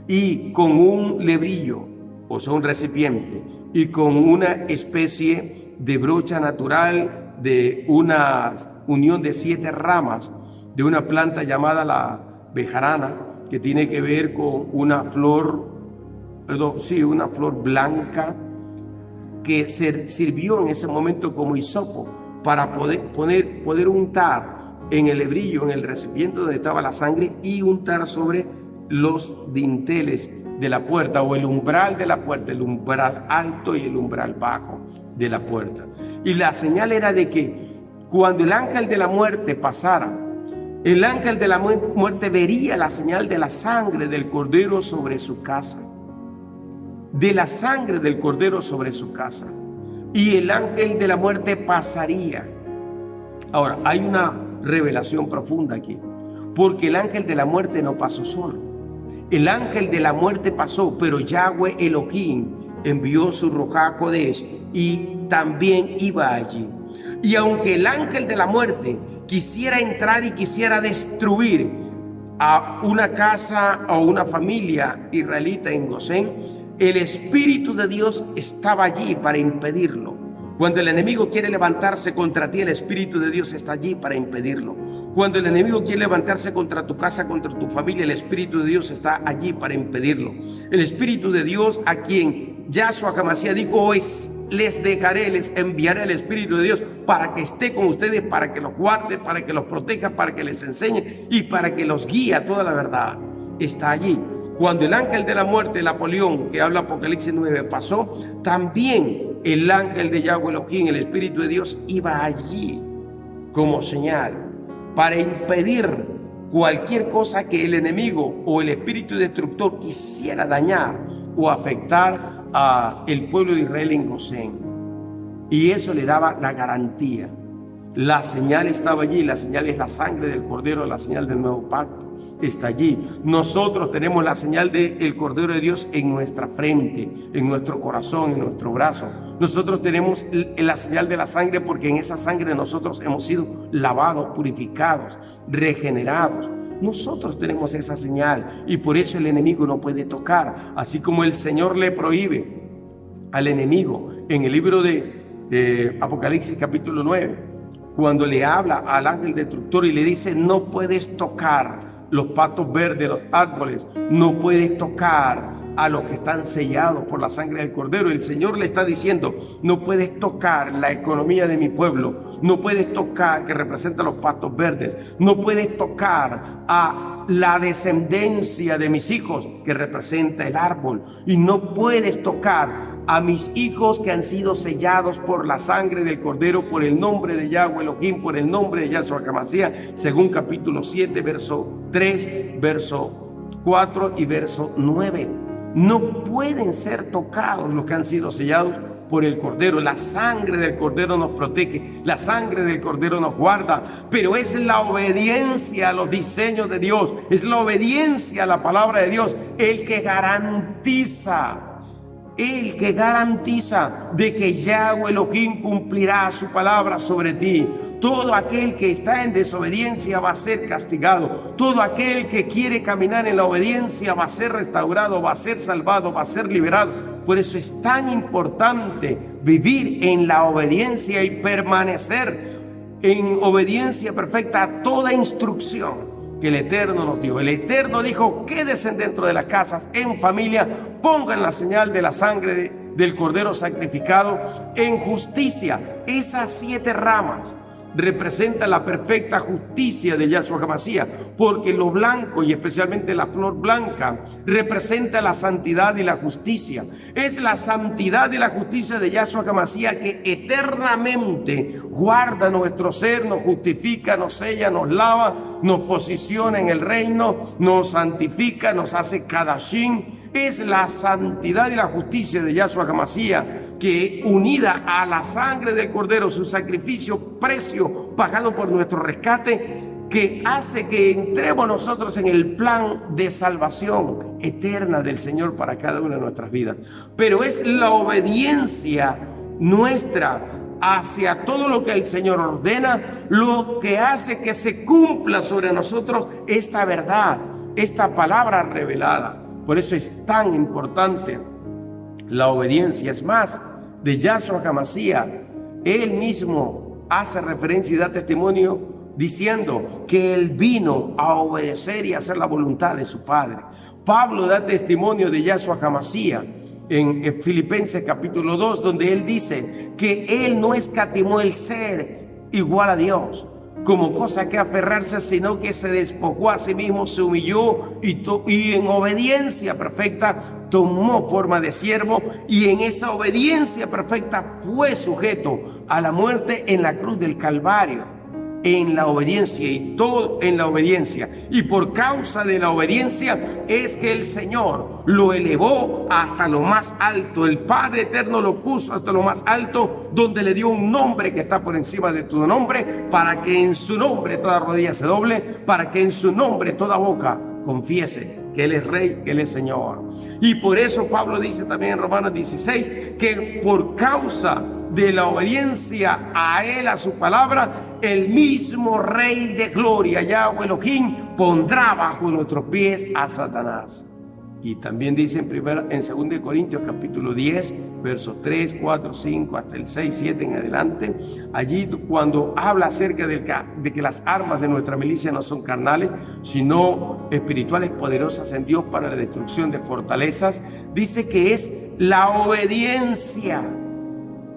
y con un lebrillo, o sea, un recipiente, y con una especie de brocha natural de una unión de 7 ramas de una planta llamada la bejarana, que tiene que ver con una flor, una flor blanca que sirvió en ese momento como hisopo para poder untar en el lebrillo, en el recipiente donde estaba la sangre, y untar sobre los dinteles de la puerta o el umbral de la puerta, el umbral alto y el umbral bajo de la puerta. Y la señal era de que cuando el ángel de la muerte pasara, el ángel de la muerte vería la señal de la sangre del cordero sobre su casa, de la sangre del cordero sobre su casa, y el ángel de la muerte pasaría. Ahora, hay una revelación profunda aquí, porque el ángel de la muerte no pasó solo. El ángel de la muerte pasó, pero Yahweh Elohim envió su Ruach Kodesh y también iba allí. Y aunque el ángel de la muerte quisiera entrar y quisiera destruir a una casa o una familia israelita en Gosén, el Espíritu de Dios estaba allí para impedirlo. Cuando el enemigo quiere levantarse contra ti, el Espíritu de Dios está allí para impedirlo. Cuando el enemigo quiere levantarse contra tu casa, contra tu familia, el Espíritu de Dios está allí para impedirlo. El Espíritu de Dios, a quien Yahshua HaMashiach dijo, hoy les dejaré, les enviaré el Espíritu de Dios para que esté con ustedes, para que los guarde, para que los proteja, para que les enseñe y para que los guíe a toda la verdad. Está allí. Cuando el ángel de la muerte, el Apolión, que habla Apocalipsis 9, pasó, también el ángel de Yahweh Elohim, el Espíritu de Dios, iba allí como señal para impedir cualquier cosa que el enemigo o el espíritu destructor quisiera dañar o afectar a el pueblo de Israel en Gosén. Y eso le daba la garantía. La señal estaba allí, la señal es la sangre del Cordero, la señal del nuevo pacto. Está allí. Nosotros tenemos la señal del Cordero de Dios en nuestra frente, en nuestro corazón, en nuestro brazo. Nosotros tenemos la señal de la sangre porque en esa sangre nosotros hemos sido lavados, purificados, regenerados. Nosotros tenemos esa señal y por eso el enemigo no puede tocar. Así como el Señor le prohíbe al enemigo en el libro de Apocalipsis capítulo 9, cuando le habla al ángel destructor y le dice, no puedes tocar los patos verdes, los árboles, no puedes tocar a los que están sellados por la sangre del Cordero. El Señor le está diciendo, no puedes tocar la economía de mi pueblo, no puedes tocar, que representa los pastos verdes, no puedes tocar a la descendencia de mis hijos, que representa el árbol, y no puedes tocar a mis hijos que han sido sellados por la sangre del Cordero, por el nombre de Yahweh Elohim, por el nombre de Yahshua HaMashiach, según capítulo 7, verso 3, verso 4 y verso 9. No pueden ser tocados los que han sido sellados por el Cordero. La sangre del Cordero nos protege, la sangre del Cordero nos guarda, pero es la obediencia a los diseños de Dios, es la obediencia a la palabra de Dios el que garantiza de que Yahweh Elohim cumplirá su palabra sobre ti. Todo aquel que está en desobediencia va a ser castigado. Todo aquel que quiere caminar en la obediencia va a ser restaurado, va a ser salvado, va a ser liberado. Por eso es tan importante vivir en la obediencia y permanecer en obediencia perfecta a toda instrucción que el Eterno nos dio. El Eterno dijo, quédense dentro de las casas en familia, pongan la señal de la sangre del Cordero sacrificado en justicia. Esas 7 ramas representa la perfecta justicia de Yahshua HaMashiach, porque lo blanco y especialmente la flor blanca representa la santidad y la justicia. Es la santidad y la justicia de Yahshua HaMashiach que eternamente guarda nuestro ser, nos justifica, nos sella, nos lava, nos posiciona en el reino, nos santifica, nos hace kadashim. Es la santidad y la justicia de Yahshua HaMashiach que, unida a la sangre del Cordero, su sacrificio, precio pagado por nuestro rescate, que hace que entremos nosotros en el plan de salvación eterna del Señor para cada una de nuestras vidas. Pero es la obediencia nuestra hacia todo lo que el Señor ordena lo que hace que se cumpla sobre nosotros esta verdad, esta palabra revelada. Por eso es tan importante la obediencia. Es más, de Yahshua HaMashiach, él mismo hace referencia y da testimonio diciendo que él vino a obedecer y a hacer la voluntad de su Padre. Pablo da testimonio de Yahshua HaMashiach en Filipenses capítulo 2, donde él dice que él no escatimó el ser igual a Dios como cosa que aferrarse, sino que se despojó a sí mismo, se humilló y en obediencia perfecta tomó forma de siervo, y en esa obediencia perfecta fue sujeto a la muerte en la cruz del Calvario. En la obediencia, y todo en la obediencia, y por causa de la obediencia es que el Señor lo elevó hasta lo más alto. El Padre eterno lo puso hasta lo más alto, donde le dio un nombre que está por encima de todo nombre, para que en su nombre toda rodilla se doble, para que en su nombre toda boca confiese que Él es Rey, que Él es Señor. Y por eso Pablo dice también en Romanos 16 que por causa de la obediencia a Él, a su palabra, el mismo Rey de gloria, Yahweh Elohim, pondrá bajo nuestros pies a Satanás. Y también dice en 2 Corintios capítulo 10, versos 3, 4, 5, hasta el 6, 7 en adelante, allí cuando habla acerca de que las armas de nuestra milicia no son carnales, sino espirituales, poderosas en Dios para la destrucción de fortalezas, dice que es la obediencia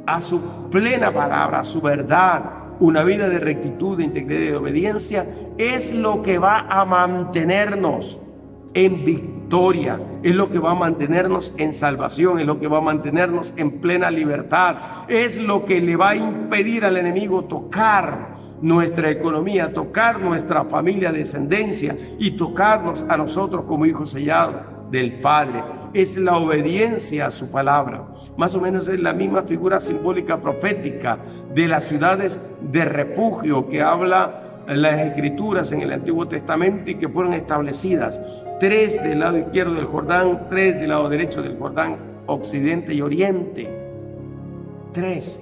a su plena palabra, a su verdad. Una vida de rectitud, de integridad y de obediencia es lo que va a mantenernos en victoria, es lo que va a mantenernos en salvación, es lo que va a mantenernos en plena libertad, es lo que le va a impedir al enemigo tocar nuestra economía, tocar nuestra familia, descendencia, y tocarnos a nosotros como hijos sellados del Padre. Es la obediencia a su palabra. Más o menos es la misma figura simbólica profética de las ciudades de refugio que habla las Escrituras en el Antiguo Testamento, y que fueron establecidas 3 del lado izquierdo del Jordán, 3 del lado derecho del Jordán, occidente y oriente. 3.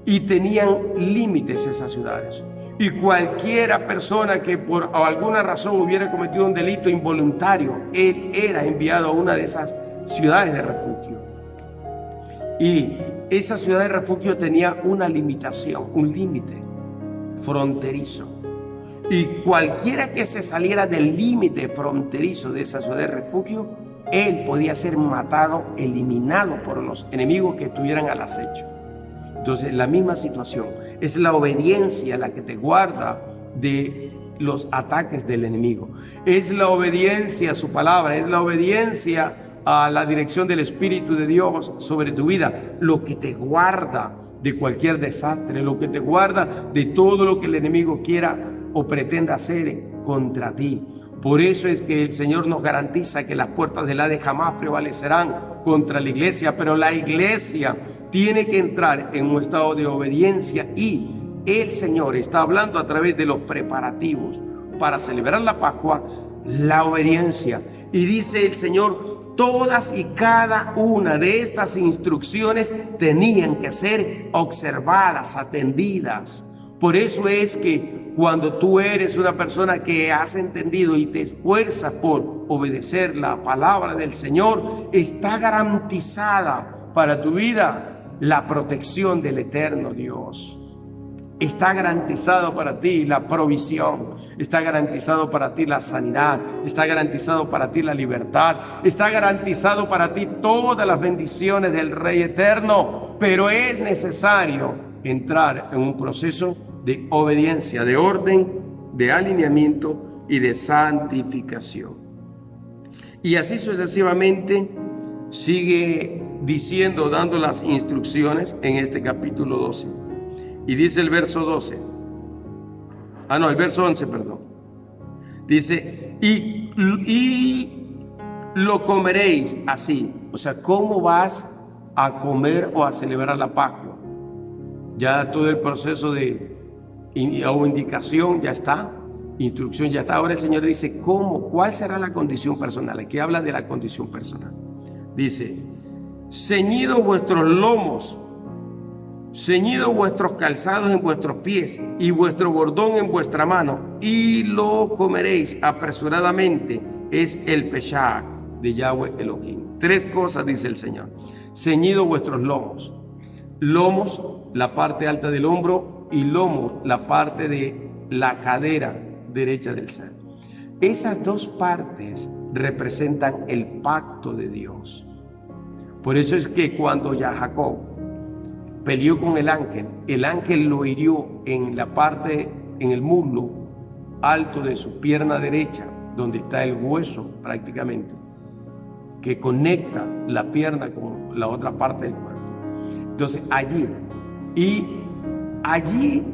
Y tenían límites esas ciudades. Y cualquiera persona que por alguna razón hubiera cometido un delito involuntario, él era enviado a una de esas ciudades de refugio. Y esa ciudad de refugio tenía una limitación, un límite fronterizo. Y cualquiera que se saliera del límite fronterizo de esa ciudad de refugio, él podía ser matado, eliminado por los enemigos que estuvieran al acecho. Entonces, la misma situación, es la obediencia la que te guarda de los ataques del enemigo. Es la obediencia a su palabra, es la obediencia a la dirección del Espíritu de Dios sobre tu vida, lo que te guarda de cualquier desastre, lo que te guarda de todo lo que el enemigo quiera o pretenda hacer contra ti. Por eso es que el Señor nos garantiza que las puertas del Hades jamás prevalecerán contra la iglesia, pero la iglesia tiene que entrar en un estado de obediencia, y el Señor está hablando a través de los preparativos para celebrar la Pascua, la obediencia. Y dice el Señor, todas y cada una de estas instrucciones tenían que ser observadas, atendidas. Por eso es que cuando tú eres una persona que has entendido y te esfuerzas por obedecer la palabra del Señor, está garantizada para tu vida la protección del eterno Dios. Está garantizado para ti la provisión, está garantizado para ti la sanidad, está garantizado para ti la libertad, está garantizado para ti todas las bendiciones del Rey eterno. Pero es necesario entrar en un proceso de obediencia, de orden, de alineamiento y de santificación. Y así sucesivamente sigue diciendo, dando las instrucciones en este capítulo 12. Y dice el verso 12. El verso 11, perdón. Dice, y lo comeréis así. O sea, ¿cómo vas a comer o a celebrar la Pascua? Ya todo el proceso de indicación ya está, instrucción ya está. Ahora el Señor dice, ¿cómo? ¿Cuál será la condición personal? Aquí habla de la condición personal. Dice, ceñidos vuestros lomos, ceñidos vuestros calzados en vuestros pies y vuestro bordón en vuestra mano, y lo comeréis apresuradamente, es el Peshach de Yahweh Elohim. 3 cosas dice el Señor. Ceñidos vuestros lomos. Lomos, la parte alta del hombro, y lomo, la parte de la cadera derecha del ser. Esas 2 partes representan el pacto de Dios. Por eso es que cuando Jacob peleó con el ángel lo hirió en la parte, en el muslo alto de su pierna derecha, donde está el hueso prácticamente, que conecta la pierna con la otra parte del cuerpo. Entonces allí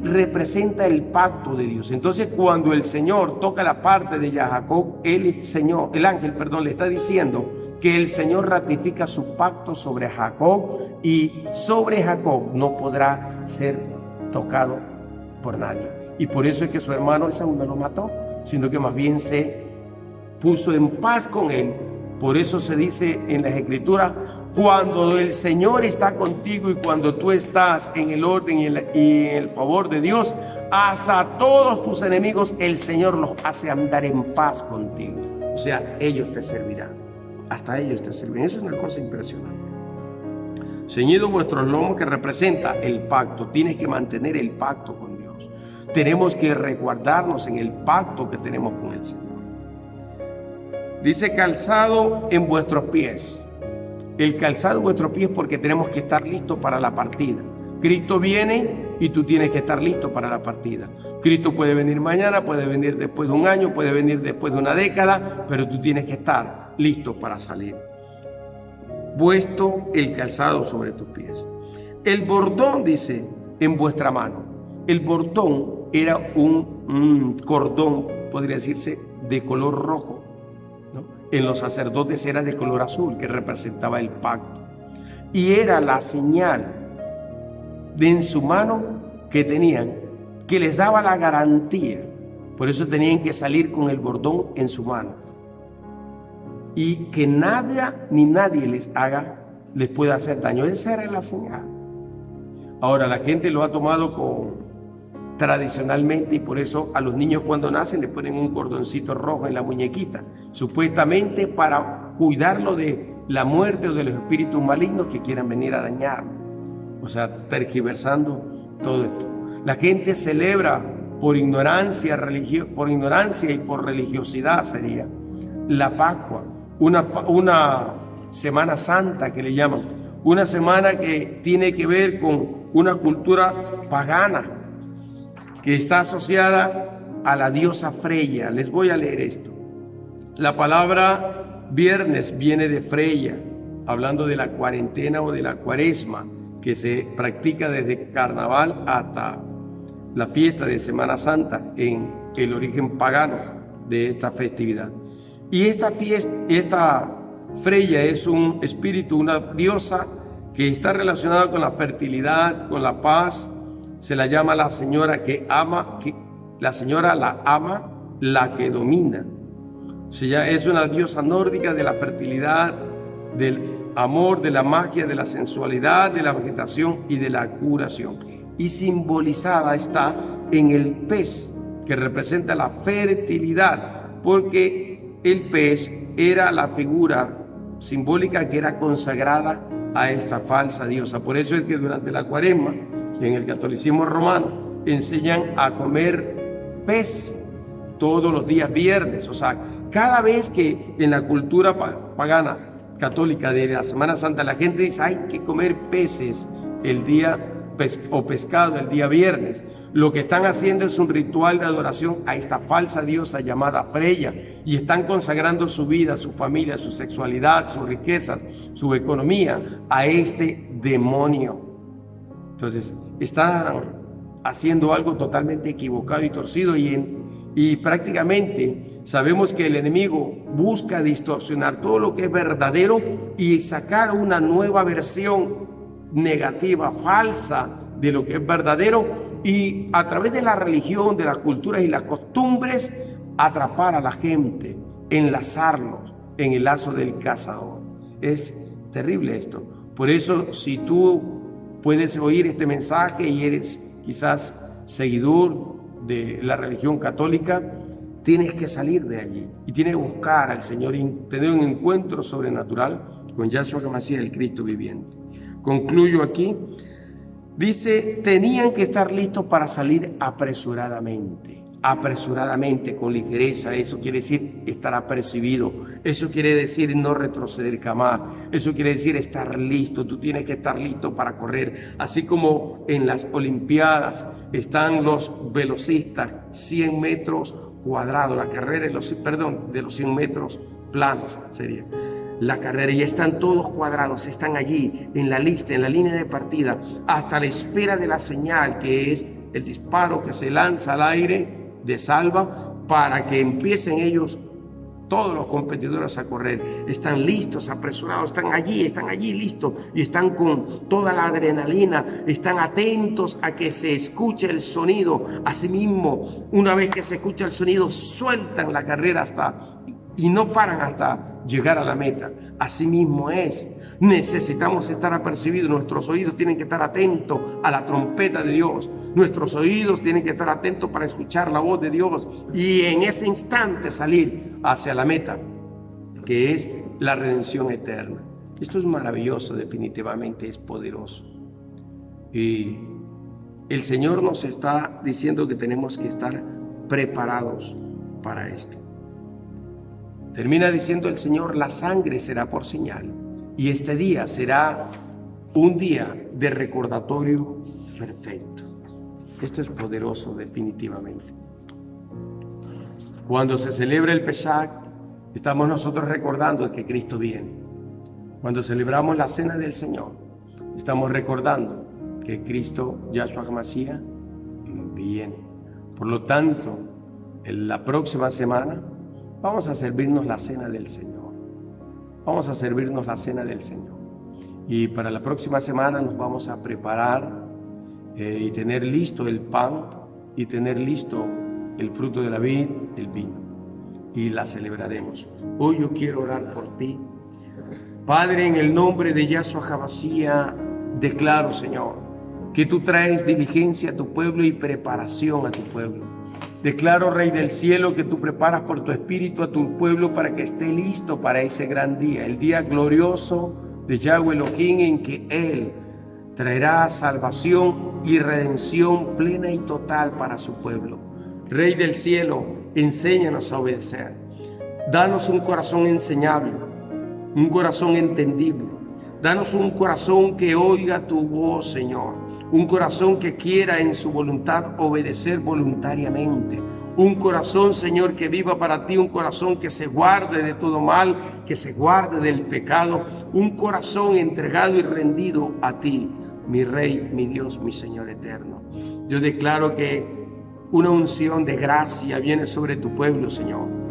representa el pacto de Dios. Entonces cuando el Señor toca la parte de Jacob, el ángel le está diciendo que el Señor ratifica su pacto sobre Jacob, y sobre Jacob no podrá ser tocado por nadie. Y por eso es que su hermano Esaú no lo mató, sino que más bien se puso en paz con él. Por eso se dice en las Escrituras, cuando el Señor está contigo y cuando tú estás en el orden y en el favor de Dios, hasta todos tus enemigos el Señor los hace andar en paz contigo. O sea, ellos te servirán. Hasta ellos te servirán. Eso es una cosa impresionante. Ceñidos vuestros lomos, que representa el pacto. Tienes que mantener el pacto con Dios. Tenemos que resguardarnos en el pacto que tenemos con el Señor. Dice calzado en vuestros pies. El calzado en vuestros pies, porque tenemos que estar listos para la partida. Cristo viene y tú tienes que estar listo para la partida. Cristo puede venir mañana, puede venir después de un año, puede venir después de una década, pero tú tienes que estar listo para salir. Puesto el calzado sobre tus pies. El bordón, dice, en vuestra mano. El bordón era un cordón, podría decirse, de color rojo. En los sacerdotes era de color azul, que representaba el pacto. Y era la señal de en su mano que tenían, que les daba la garantía. Por eso tenían que salir con el bordón en su mano. Y que nada ni nadie les pueda hacer daño. Esa era la señal. Ahora la gente lo ha tomado tradicionalmente, y por eso a los niños cuando nacen le ponen un cordoncito rojo en la muñequita, supuestamente para cuidarlo de la muerte o de los espíritus malignos que quieran venir a dañarlo. O sea, tergiversando todo esto. La gente celebra por ignorancia y por religiosidad, sería la Pascua, una Semana Santa que le llaman, una semana que tiene que ver con una cultura pagana que está asociada a la diosa Freya. Les voy a leer esto. La palabra viernes viene de Freya, hablando de la cuarentena o de la cuaresma, que se practica desde carnaval hasta la fiesta de Semana Santa, en el origen pagano de esta festividad. Y esta Freya es un espíritu, una diosa que está relacionada con la fertilidad, con la paz. Se la llama la señora que ama, la señora la ama, la que domina. O sea, es una diosa nórdica de la fertilidad, del amor, de la magia, de la sensualidad, de la vegetación y de la curación. Y simbolizada está en el pez, que representa la fertilidad, porque el pez era la figura simbólica que era consagrada a esta falsa diosa. Por eso es que durante la cuaresma, en el catolicismo romano, enseñan a comer pez todos los días viernes. O sea, cada vez que en la cultura pagana católica de la Semana Santa la gente dice hay que comer peces el día o pescado el día viernes. Lo que están haciendo es un ritual de adoración a esta falsa diosa llamada Freya, y están consagrando su vida, su familia, su sexualidad, sus riquezas, su economía a este demonio. Entonces, están haciendo algo totalmente equivocado y torcido, y prácticamente sabemos que el enemigo busca distorsionar todo lo que es verdadero y sacar una nueva versión negativa, falsa de lo que es verdadero, y a través de la religión, de las culturas y las costumbres, atrapar a la gente, enlazarlos en el lazo del cazador. Es terrible esto. Por eso, si tú puedes oír este mensaje y eres quizás seguidor de la religión católica, tienes que salir de allí y tienes que buscar al Señor y tener un encuentro sobrenatural con Yahshua HaMashiach, el Cristo viviente. Concluyo aquí. Dice, tenían que estar listos para salir apresuradamente, con ligereza. Eso quiere decir estar apercibido, eso quiere decir no retroceder jamás, eso quiere decir estar listo. Tú tienes que estar listo para correr, así como en las Olimpiadas están los velocistas, 100 metros cuadrados, la carrera de los 100 metros planos sería la carrera, y están todos cuadrados, están allí en la lista, en la línea de partida, hasta la espera de la señal, que es el disparo que se lanza al aire de salva, para que empiecen ellos, todos los competidores, a correr. Están listos, apresurados, están allí listos, y están con toda la adrenalina, están atentos a que se escuche el sonido. Asimismo, una vez que se escucha el sonido, sueltan la carrera y no paran hasta llegar a la meta. Así mismo es. Necesitamos estar apercibidos. Nuestros oídos tienen que estar atentos a la trompeta de Dios. Nuestros oídos tienen que estar atentos para escuchar la voz de Dios, y en ese instante salir hacia la meta, que es la redención eterna. Esto es maravilloso, definitivamente es poderoso. Y el Señor nos está diciendo que tenemos que estar preparados para esto. Termina diciendo el Señor, la sangre será por señal, y este día será un día de recordatorio perfecto. Esto es poderoso, definitivamente. Cuando se celebra el Pesach, estamos nosotros recordando que Cristo viene. Cuando celebramos la cena del Señor, estamos recordando que Cristo, Yahshua HaMashiach, viene. Por lo tanto, en la próxima semana vamos a servirnos la cena del Señor. Vamos a servirnos la cena del Señor. Y para la próxima semana nos vamos a preparar y tener listo el pan y tener listo el fruto de la vid, el vino. Y la celebraremos. Hoy yo quiero orar por ti. Padre, en el nombre de Yahshua HaMashiach, declaro, Señor, que tú traes diligencia a tu pueblo y preparación a tu pueblo. Declaro, Rey del cielo, que tú preparas por tu espíritu a tu pueblo para que esté listo para ese gran día, el día glorioso de Yahweh Elohim, en que Él traerá salvación y redención plena y total para su pueblo. Rey del cielo, enséñanos a obedecer. Danos un corazón enseñable, un corazón entendible. Danos un corazón que oiga tu voz, Señor. Un corazón que quiera en su voluntad obedecer voluntariamente. Un corazón, Señor, que viva para ti. Un corazón que se guarde de todo mal, que se guarde del pecado. Un corazón entregado y rendido a ti, mi Rey, mi Dios, mi Señor eterno. Yo declaro que una unción de gracia viene sobre tu pueblo, Señor.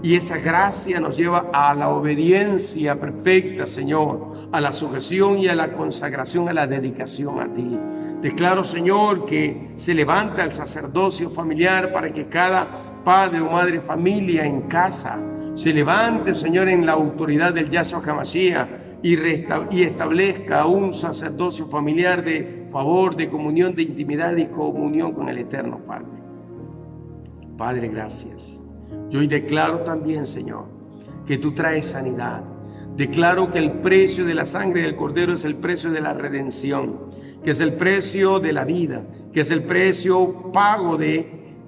Y esa gracia nos lleva a la obediencia perfecta, Señor, a la sujeción y a la consagración, a la dedicación a ti. Declaro, Señor, que se levanta el sacerdocio familiar para que cada padre o madre familia en casa se levante, Señor, en la autoridad del Yahshua HaMashiach y establezca un sacerdocio familiar de favor, de comunión, de intimidad y comunión con el Eterno Padre. Padre, gracias. Yo hoy declaro también, Señor, que tú traes sanidad. Declaro que el precio de la sangre del Cordero es el precio de la redención, que es el precio de la vida, que es el precio pago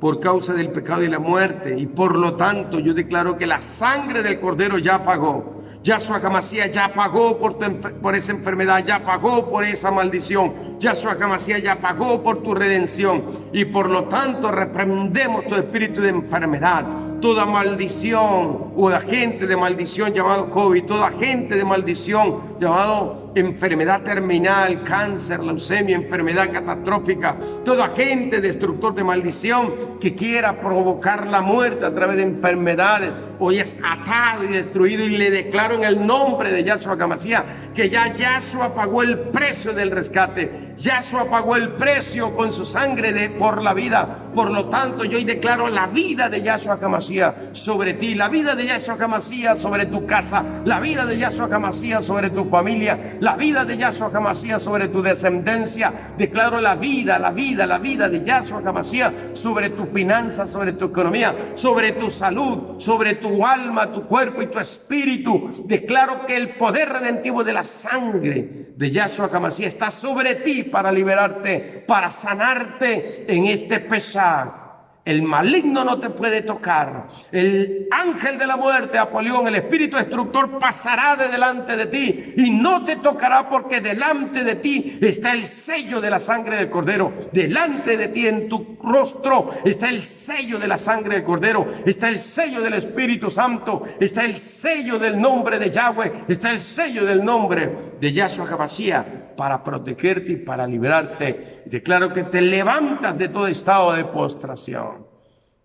por causa del pecado y la muerte. Y por lo tanto, yo declaro que la sangre del Cordero ya pagó. Yahshua HaMashiach ya pagó por esa enfermedad, ya pagó por esa maldición. Yahshua HaMashiach ya pagó por tu redención. Y por lo tanto reprendemos tu espíritu de enfermedad, toda maldición o agente de maldición llamado COVID, toda agente de maldición llamado enfermedad terminal, cáncer, leucemia, enfermedad catastrófica, todo agente destructor de maldición que quiera provocar la muerte a través de enfermedades, hoy es atado y destruido, y le declaro en el nombre de Yahshua HaMashiach que ya Yahshua pagó el precio del rescate. Yahshua pagó el precio con su sangre por la vida. Por lo tanto, yo hoy declaro la vida de Yahshua HaMashiach sobre ti, la vida de Yahshua HaMashiach sobre tu casa, la vida de Yahshua HaMashiach sobre tu familia, la vida de Yahshua HaMashiach sobre tu descendencia. Declaro la vida de Yahshua HaMashiach sobre tu finanzas, sobre tu economía, sobre tu salud, sobre tu alma, tu cuerpo y tu espíritu. Declaro que el poder redentivo de la sangre de Yahshua HaMashiach está sobre ti para liberarte, para sanarte en este pesar. El maligno no te puede tocar. El ángel de la muerte, Apolión, el espíritu destructor, pasará de delante de ti y no te tocará, porque delante de ti está el sello de la sangre del Cordero. Delante de ti, en tu rostro, está el sello de la sangre del Cordero. Está el sello del Espíritu Santo. Está el sello del nombre de Yahweh. Está el sello del nombre de Yahshua HaMashiach para protegerte y para librarte. Declaro que te levantas de todo estado de postración,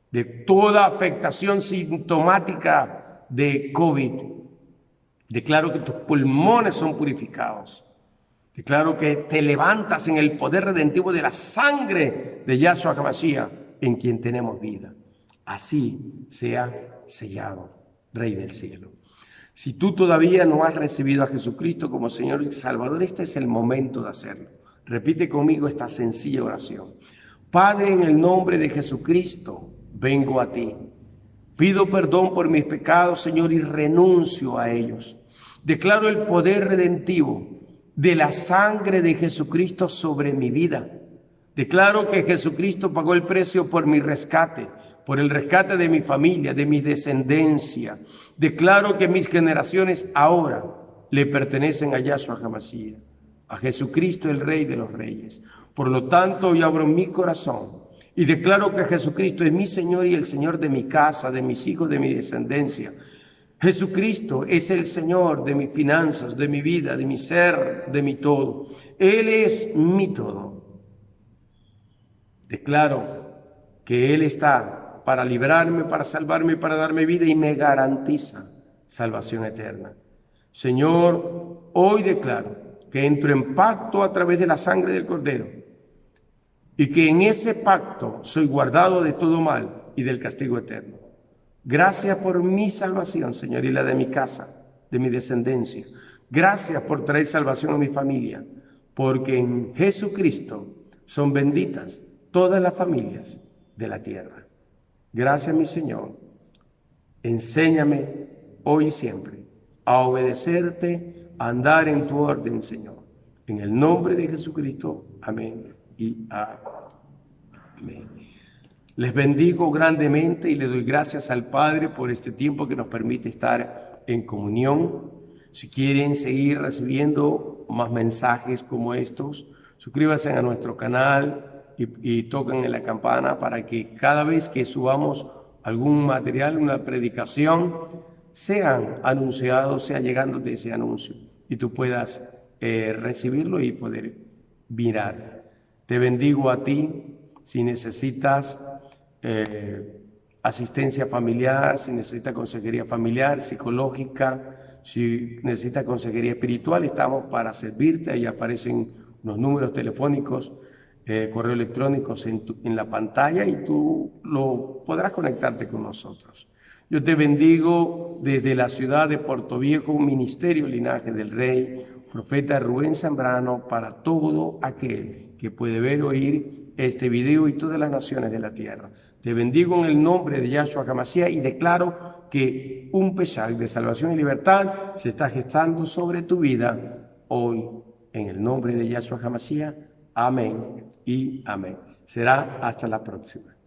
de toda afectación sintomática de COVID. Declaro que tus pulmones son purificados. Declaro que te levantas en el poder redentivo de la sangre de Yahshua HaMashiach, en quien tenemos vida. Así sea sellado, Rey del cielo. Si tú todavía no has recibido a Jesucristo como Señor y Salvador, este es el momento de hacerlo. Repite conmigo esta sencilla oración. Padre, en el nombre de Jesucristo, vengo a ti. Pido perdón por mis pecados, Señor, y renuncio a ellos. Declaro el poder redentivo de la sangre de Jesucristo sobre mi vida. Declaro que Jesucristo pagó el precio por mi rescate, por el rescate de mi familia, de mi descendencia. Declaro que mis generaciones ahora le pertenecen a Yahshua HaMashiach, a Jesucristo, el Rey de los Reyes. Por lo tanto, yo abro mi corazón y declaro que Jesucristo es mi Señor y el Señor de mi casa, de mis hijos, de mi descendencia. Jesucristo es el Señor de mis finanzas, de mi vida, de mi ser, de mi todo. Él es mi todo. Declaro que Él está para librarme, para salvarme, para darme vida, y me garantiza salvación eterna. Señor, hoy declaro que entro en pacto a través de la sangre del Cordero, y que en ese pacto soy guardado de todo mal y del castigo eterno. Gracias por mi salvación, Señor, y la de mi casa, de mi descendencia. Gracias por traer salvación a mi familia, porque en Jesucristo son benditas todas las familias de la tierra. Gracias, mi Señor. Enséñame hoy y siempre a obedecerte, a andar en tu orden, Señor. En el nombre de Jesucristo. Amén y amén. Les bendigo grandemente y le doy gracias al Padre por este tiempo que nos permite estar en comunión. Si quieren seguir recibiendo más mensajes como estos, suscríbanse a nuestro canal y toquen en la campana para que cada vez que subamos algún material, una predicación, sean anunciados, sea llegándote ese anuncio y tú puedas recibirlo y poder mirar. Te bendigo a ti. Si necesitas asistencia familiar, si necesitas consejería familiar, psicológica, si necesitas consejería espiritual, estamos para servirte. Ahí aparecen los números telefónicos, correo electrónicos en la pantalla, y tú podrás conectarte con nosotros. Yo te bendigo desde la ciudad de Puerto Viejo, Ministerio Linaje del Rey, profeta Rubén Zambrano, para todo aquel que puede ver o oír este video y todas las naciones de la tierra. Te bendigo en el nombre de Yahshua HaMashiach y declaro que un Pesach de salvación y libertad se está gestando sobre tu vida hoy, en el nombre de Yahshua HaMashiach. Amén y amén. Será hasta la próxima.